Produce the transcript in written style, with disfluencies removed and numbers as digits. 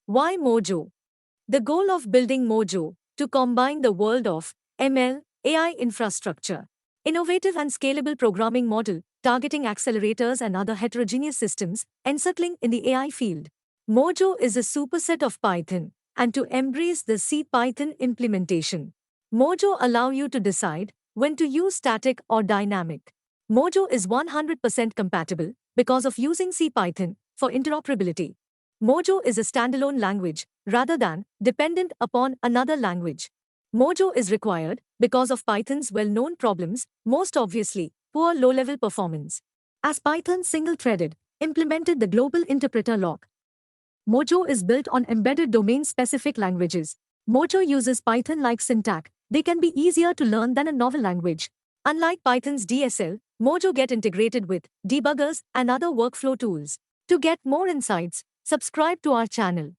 Why Mojo? The goal of building Mojo to combine the world of ML, AI infrastructure, innovative and scalable programming model targeting accelerators and other heterogeneous systems, encircling in the AI field. Mojo is a superset of Python, and to embrace the CPython implementation. Mojo allow you to decide when to use static or dynamic. Mojo is 100% compatible because of using CPython for interoperability. Mojo is a standalone language rather than dependent upon another language. Mojo is required because of Python's well-known problems, most obviously, poor low-level performance. As Python single-threaded, implemented the global interpreter lock. Mojo is built on embedded domain-specific languages. Mojo uses Python-like syntax. They can be easier to learn than a novel language. Unlike Python's DSL, Mojo get integrated with debuggers and other workflow tools. To get more insights, subscribe to our channel.